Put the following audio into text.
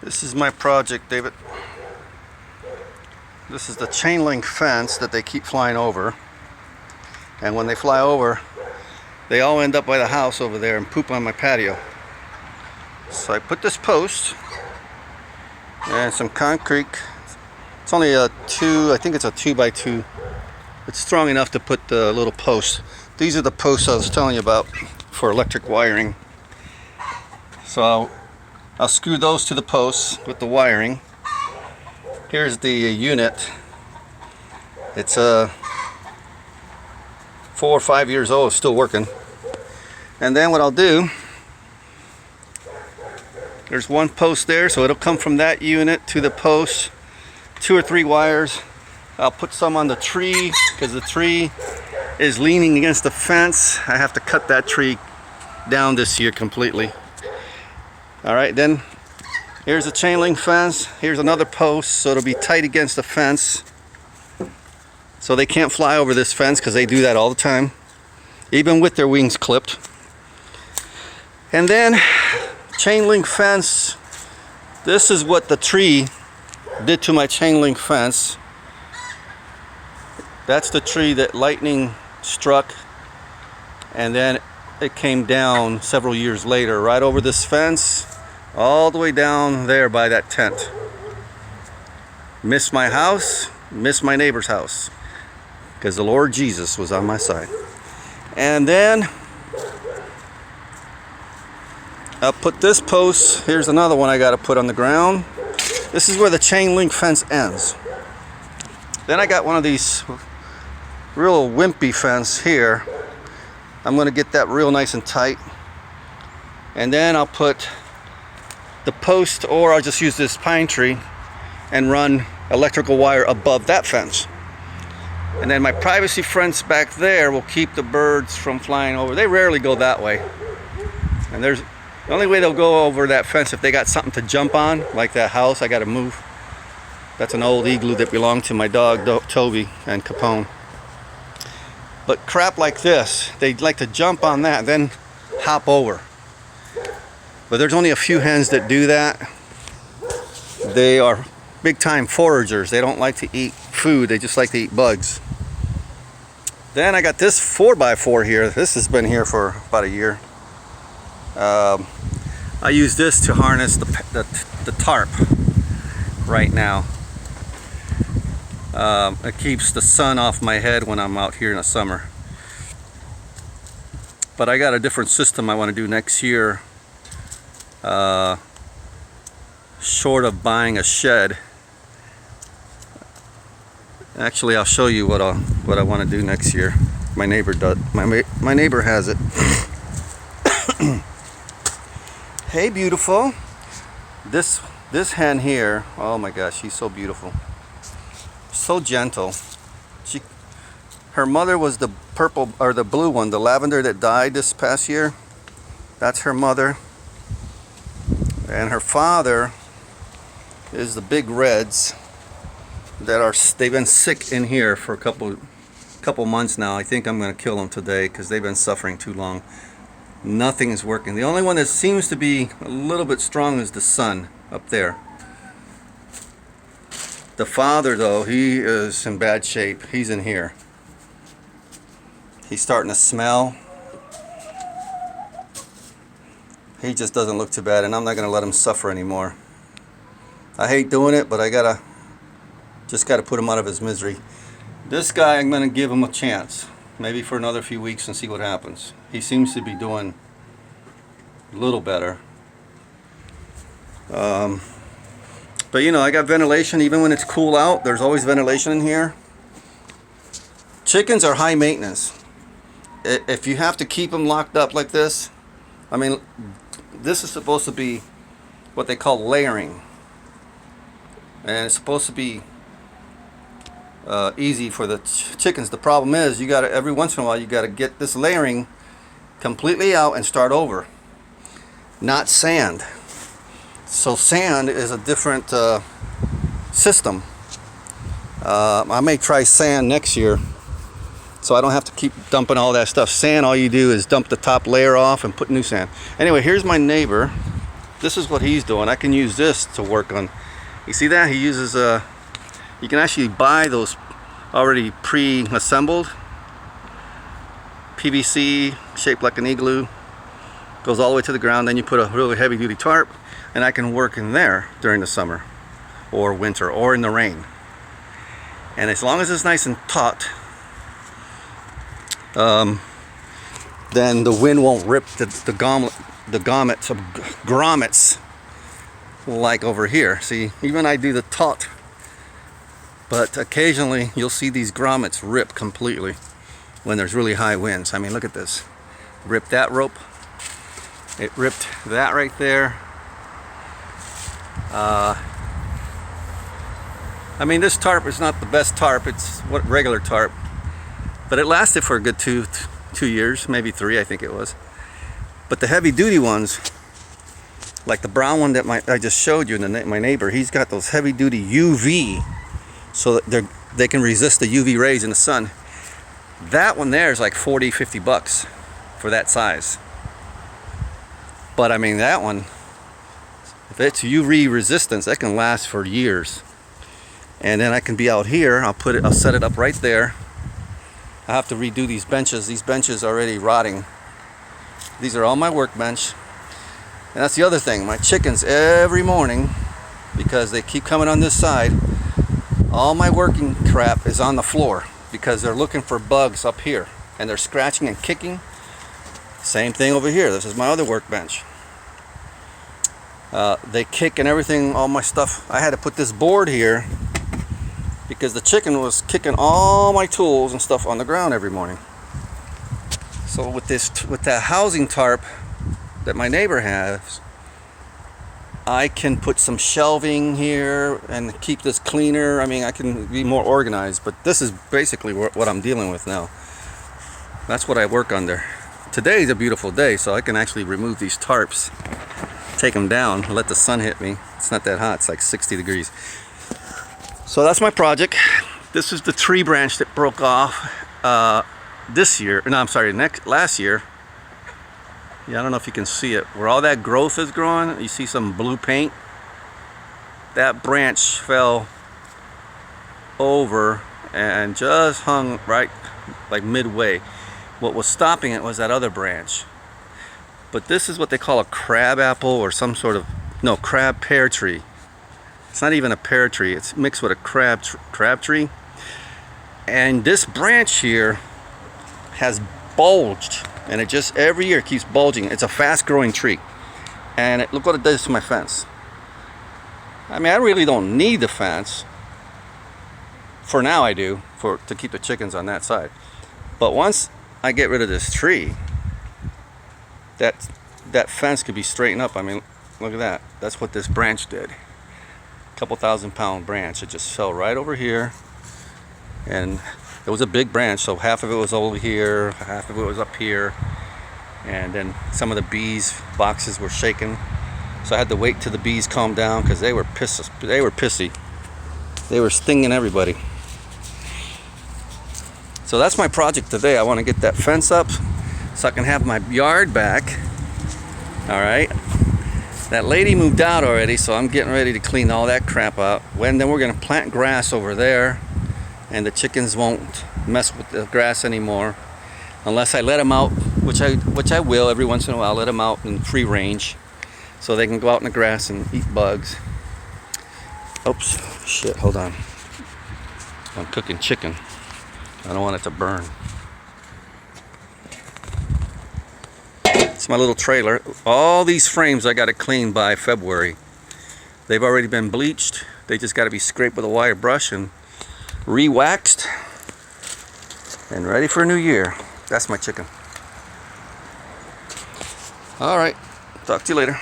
This is my project, David. This is the chain link fence that they keep flying over. And when they fly over, they all end up by the house over there and poop on my patio. So I put this post and some concrete. It's only a I think it's a 2x2. It's strong enough to put the little posts. These are the posts I was telling you about for electric wiring. So I'll screw those to the posts with the wiring. Here's the unit. It's 4 or 5 years old, still working. And then what I'll do, there's one post there, so it'll come from that unit to the post. 2 or 3 wires. I'll put some on the tree because the tree is leaning against the fence. I have to cut that tree down this year completely. Alright, then here's a chain link fence. Here's another post, so it'll be tight against the fence. So they can't fly over this fence because they do that all the time, even with their wings clipped. And then chain link fence. This is what the tree did to my chain link fence. That's the tree that lightning struck, and then it came down several years later right over this fence all the way down there by that tent. Missed my house, missed my neighbor's house, because the Lord Jesus was on my side. And then I'll put this post. Here's another one I got to put on the ground. This is where the chain link fence ends. Then I got one of these real wimpy fence here. I'm going to get that real nice and tight. And then I'll put the post, or I'll just use this pine tree and run electrical wire above that fence. And then my privacy fence back there will keep the birds from flying over. They rarely go that way. And there's the only way they'll go over that fence if they got something to jump on, like that house I got to move. That's an old igloo that belonged to my dog Toby and Capone. But crap like this, they like to jump on that and then hop over. But there's only a few hens that do that. They are big time foragers. They don't like to eat food, they just like to eat bugs. Then I got this 4x4 here. This has been here for about a year. I use this to harness the tarp right now. It keeps the sun off my head when I'm out here in the summer. But I got a different system I want to do next year. Short of buying a shed. Actually, I'll show you what I want to do next year. My neighbor does. My neighbor has it. Hey, beautiful. This hen here. Oh my gosh, she's so beautiful. So gentle. Her mother was the purple or the blue one, the lavender that died this past year. That's her mother. And her father is the big reds that they've been sick in here for a couple months now. I think I'm going to kill them today because they've been suffering too long. Nothing is working. The only one that seems to be a little bit strong is the son up there. The father, though, he is in bad shape. He's in here. He's starting to smell. He just doesn't look too bad, and I'm not going to let him suffer anymore. I hate doing it, but I just gotta put him out of his misery. This guy, I'm going to give him a chance. Maybe for another few weeks and see what happens. He seems to be doing a little better. But you know, I got ventilation. Even when it's cool out, there's always ventilation in here. Chickens are high maintenance. If you have to keep them locked up like this, I mean, this is supposed to be what they call layering. And it's supposed to be easy for the chickens. The problem is, you gotta, every once in a while, you gotta get this layering completely out and start over. Not sand. So sand is a different system. I may try sand next year, so I don't have to keep dumping all that stuff. Sand, all you do is dump the top layer off and put new sand. Anyway, here's my neighbor. this is what he's doing. I can use this to work on. You see that? He uses you can actually buy those already pre-assembled PVC shaped like an igloo, goes all the way to the ground. Then you put a really heavy duty tarp, and I can work in there during the summer or winter or in the rain. And as long as it's nice and taut, then the wind won't rip the grommets like over here. See, even I do the taut, but occasionally you'll see these grommets rip completely when there's really high winds. I mean, look at this. Ripped that rope. It ripped that right there. I mean, this tarp is not the best tarp. It's what regular tarp, but it lasted for a good two years, maybe 3, I think it was. But the heavy duty ones, like the brown one that I just showed you, my neighbor, he's got those heavy duty UV, so that they can resist the UV rays in the sun. That one there is like 40-50 bucks for that size. But I mean, that one, if it's UV resistance, that can last for years. And then I can be out here, I'll set it up right there. I have to redo these benches. These benches are already rotting. These are all my workbench. And that's the other thing, my chickens every morning, because they keep coming on this side, all my working crap is on the floor because they're looking for bugs up here and they're scratching and kicking. Same thing over here. This is my other workbench. They kick and everything, all my stuff. I had to put this board here because the chicken was kicking all my tools and stuff on the ground every morning. So with that housing tarp that my neighbor has, I can put some shelving here and keep this cleaner. I mean, I can be more organized, but this is basically what I'm dealing with now. That's what I work under. Today's a beautiful day, so I can actually remove these tarps, take them down, let the sun hit me. It's not that hot, it's like 60 degrees. So that's my project. This is the tree branch that broke off this year. No, I'm sorry, last year. Yeah, I don't know if you can see it. Where all that growth is growing, you see some blue paint. That branch fell over and just hung right like midway. What was stopping it was that other branch. But this is what they call a crab apple or some sort of, no, crab pear tree. It's not even a pear tree, it's mixed with a crab tree. And this branch here has bulged, and it just every year keeps bulging. It's a fast growing tree. And look what it does to my fence. I mean, I really don't need the fence. For now I do, to keep the chickens on that side. But once I get rid of this tree, that fence could be straightened up. I mean, look at that. That's what this branch did. Couple 1,000-pound branch. It just fell right over here, and it was a big branch, so half of it was over here, half of it was up here, and then some of the bees boxes were shaking, so I had to wait till the bees calmed down because they were pissed. They were pissy. They were stinging everybody. So that's my project today. I want to get that fence up so I can have my yard back. All right. That lady moved out already, so I'm getting ready to clean all that crap out. Then we're going to plant grass over there, and the chickens won't mess with the grass anymore unless I let them out, which I will every once in a while. Let them out in free range so they can go out in the grass and eat bugs. Oops, shit, hold on. I'm cooking chicken. I don't want it to burn. It's my little trailer. All these frames I got to clean by February. They've already been bleached. They just got to be scraped with a wire brush and re-waxed and ready for a new year. That's my chicken. All right, talk to you later.